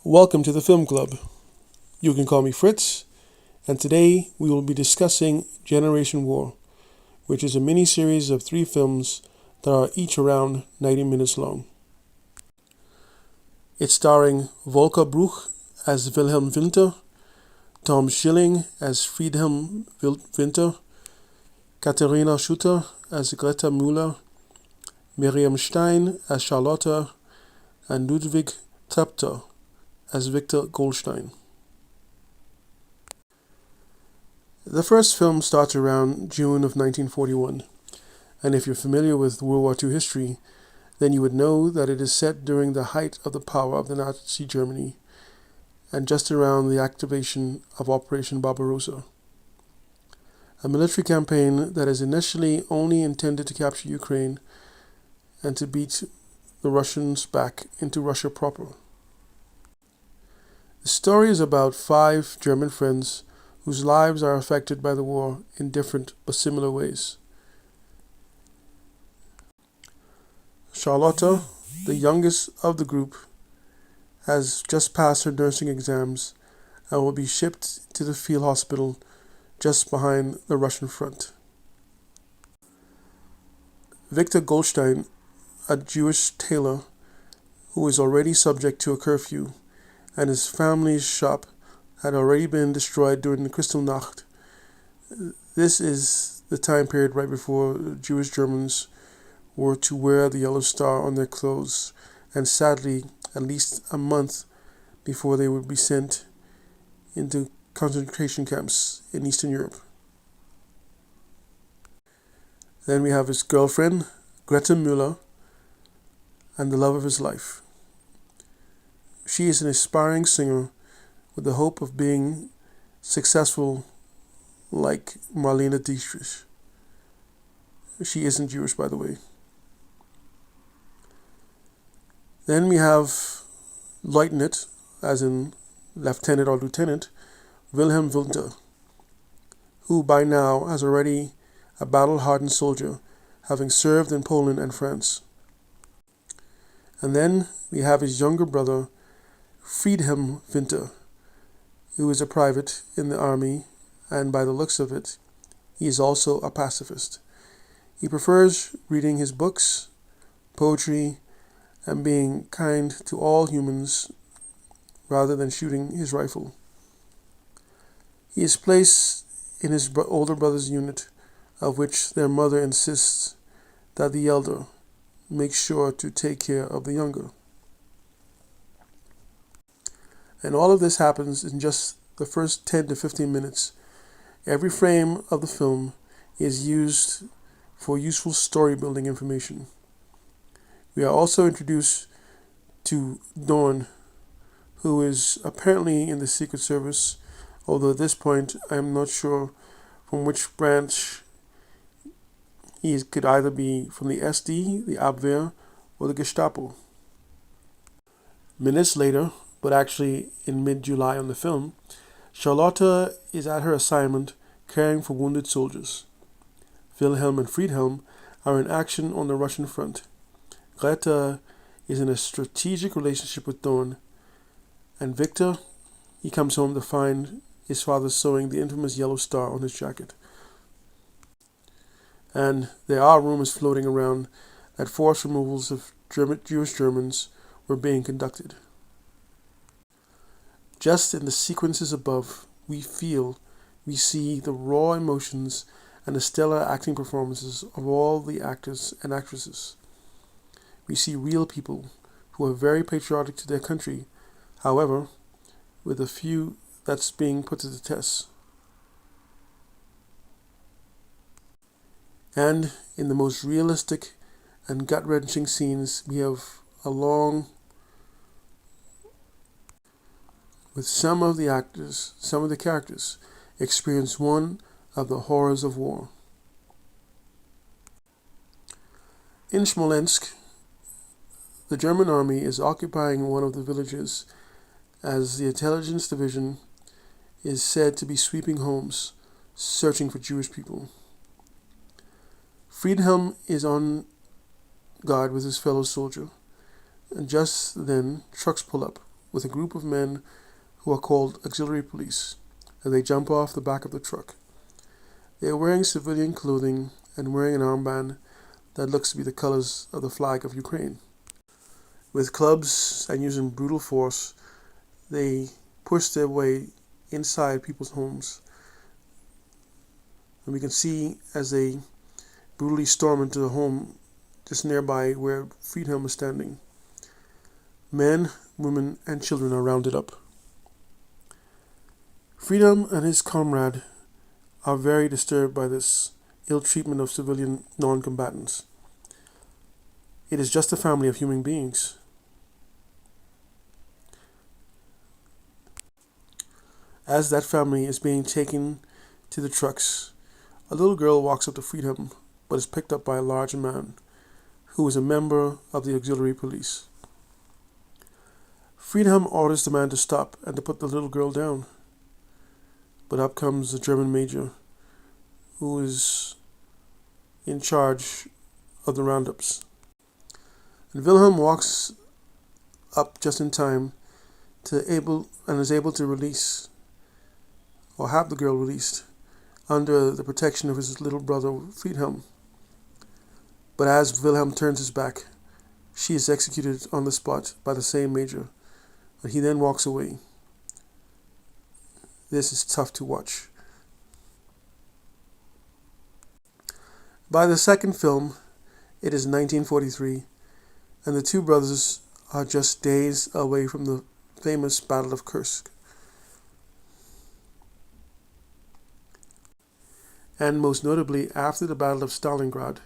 Welcome to the Film Club. You can call me Fritz, and today we will be discussing Generation War, which is a mini-series of 3 films that are each around 90 minutes long. It's starring Volker Bruch as Wilhelm Winter, Tom Schilling as Friedhelm Winter, Katharina Schutter as Greta Müller, Miriam Stein as Charlotte, and Ludwig Treptow as Victor Goldstein. The first film starts around June of 1941, and if you're familiar with World War II history, then you would know that it is set during the height of the power of the Nazi Germany, and just around the activation of Operation Barbarossa, a military campaign that is initially only intended to capture Ukraine and to beat the Russians back into Russia proper. The story is about 5 German friends whose lives are affected by the war in different but similar ways. Charlotte, the youngest of the group, has just passed her nursing exams and will be shipped to the field hospital just behind the Russian front. Victor Goldstein, a Jewish tailor who is already subject to a curfew, and his family's shop had already been destroyed during the Kristallnacht. This is the time period right before Jewish Germans were to wear the yellow star on their clothes, and sadly, at least a month before they would be sent into concentration camps in Eastern Europe. Then we have his girlfriend, Greta Müller, and the love of his life. She is an aspiring singer with the hope of being successful like Marlene Dietrich. She isn't Jewish, by the way. Then we have Leutnant, as in lieutenant or lieutenant, Wilhelm Winter, who by now has already a battle-hardened soldier, having served in Poland and France. And then we have his younger brother, Friedhelm Winter, who is a private in the army, and by the looks of it, he is also a pacifist. He prefers reading his books, poetry, and being kind to all humans rather than shooting his rifle. He is placed in his older brother's unit, of which their mother insists that the elder makes sure to take care of the younger. And all of this happens in just the first 10 to 15 minutes. Every frame of the film is used for useful story building information. We are also introduced to Dorn, who is apparently in the Secret Service, although at this point I am not sure from which branch. He could either be from the SD, the Abwehr, or the Gestapo. Minutes later, but actually in mid-July on the film, Charlotte is at her assignment caring for wounded soldiers. Wilhelm and Friedhelm are in action on the Russian front. Greta is in a strategic relationship with Dorn, and Victor, he comes home to find his father sewing the infamous yellow star on his jacket. And there are rumors floating around that forced removals of Jewish Germans were being conducted. Just in the sequences above, we see the raw emotions and the stellar acting performances of all the actors and actresses. We see real people who are very patriotic to their country, however, with a few that's being put to the test. And in the most realistic and gut-wrenching scenes, we have some of the characters experience one of the horrors of war. In Smolensk, the German army is occupying one of the villages as the intelligence division is said to be sweeping homes, searching for Jewish people. Friedhelm is on guard with his fellow soldier, and just then trucks pull up, with a group of men who are called auxiliary police, and they jump off the back of the truck. They are wearing civilian clothing and wearing an armband that looks to be the colors of the flag of Ukraine. With clubs and using brutal force, they push their way inside people's homes. And we can see as they brutally storm into the home just nearby where Friedhelm is standing. Men, women, and children are rounded up. Friedhelm and his comrade are very disturbed by this ill treatment of civilian non-combatants. It is just a family of human beings. As that family is being taken to the trucks, a little girl walks up to Friedhelm, but is picked up by a large man, who is a member of the auxiliary police. Friedhelm orders the man to stop and to put the little girl down. But up comes the German major, who is in charge of the roundups. And Wilhelm walks up just in time is able to release or have the girl released under the protection of his little brother Friedhelm. But as Wilhelm turns his back, she is executed on the spot by the same major, and he then walks away. This is tough to watch. By the second film, it is 1943, and the two brothers are just days away from the famous Battle of Kursk. And most notably, after the Battle of Stalingrad,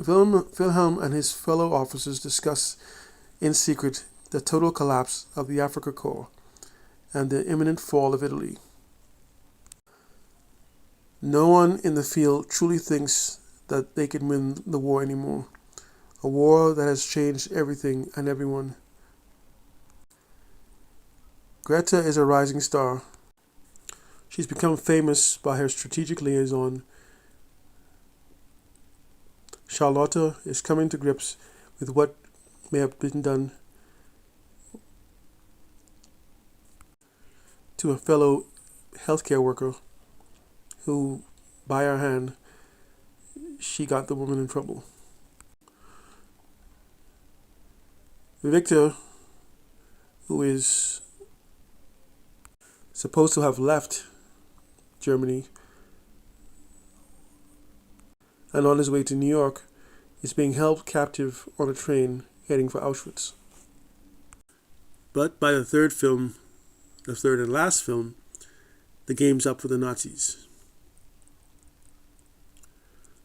Wilhelm and his fellow officers discuss in secret the total collapse of the Afrika Korps and the imminent fall of Italy. No one in the field truly thinks that they can win the war anymore, a war that has changed everything and everyone. Greta is a rising star. She's become famous by her strategic liaison. Charlotte is coming to grips with what may have been done to a fellow healthcare worker who, by her hand, she got the woman in trouble. Victor, who is supposed to have left Germany and on his way to New York, is being held captive on a train heading for Auschwitz. But by the third and last film, the game's up for the Nazis.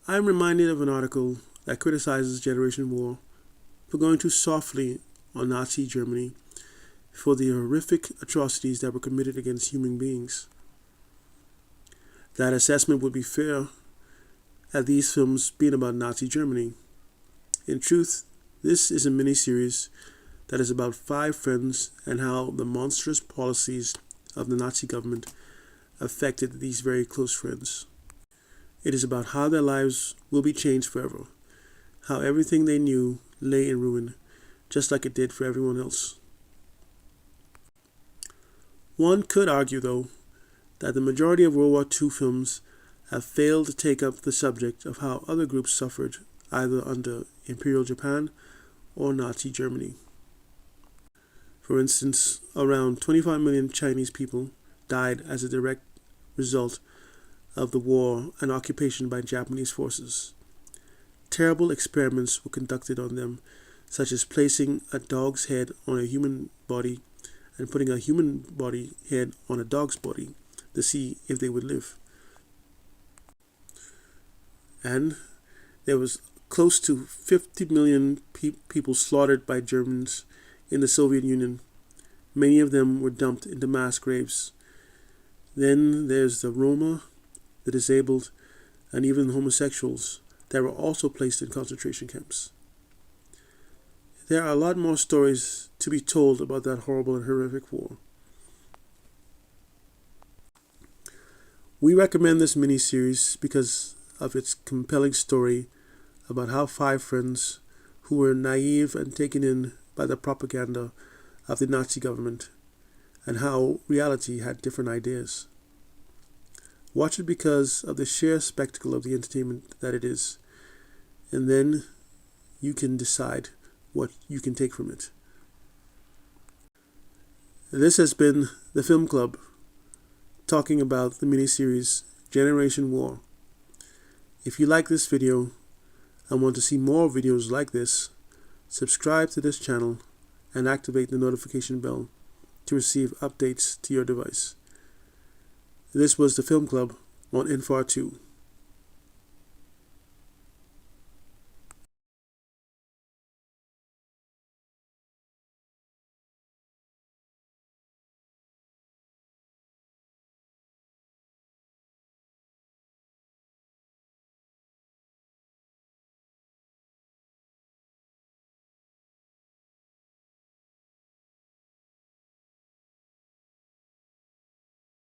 I am reminded of an article that criticizes Generation War for going too softly on Nazi Germany for the horrific atrocities that were committed against human beings. That assessment would be fair at these films being about Nazi Germany. In truth, this is a mini-series that is about 5 friends and how the monstrous policies of the Nazi government affected these very close friends. It is about how their lives will be changed forever, how everything they knew lay in ruin, just like it did for everyone else. One could argue, though, that the majority of World War II films have failed to take up the subject of how other groups suffered either under Imperial Japan or Nazi Germany. For instance, around 25 million Chinese people died as a direct result of the war and occupation by Japanese forces. Terrible experiments were conducted on them, such as placing a dog's head on a human body and putting a human body head on a dog's body to see if they would live. And there was close to 50 million people slaughtered by Germans in the Soviet Union. Many of them were dumped into mass graves. Then there's the Roma, the disabled, and even homosexuals that were also placed in concentration camps. There are a lot more stories to be told about that horrible and horrific war. We recommend this mini-series because of its compelling story about how 5 friends who were naive and taken in by the propaganda of the Nazi government, and how reality had different ideas. Watch it because of the sheer spectacle of the entertainment that it is, and then you can decide what you can take from it. This has been the Film Club, talking about the miniseries Generation War. If you like this video and want to see more videos like this, subscribe to this channel and activate the notification bell to receive updates to your device. This was the Film Club on innFahr 2.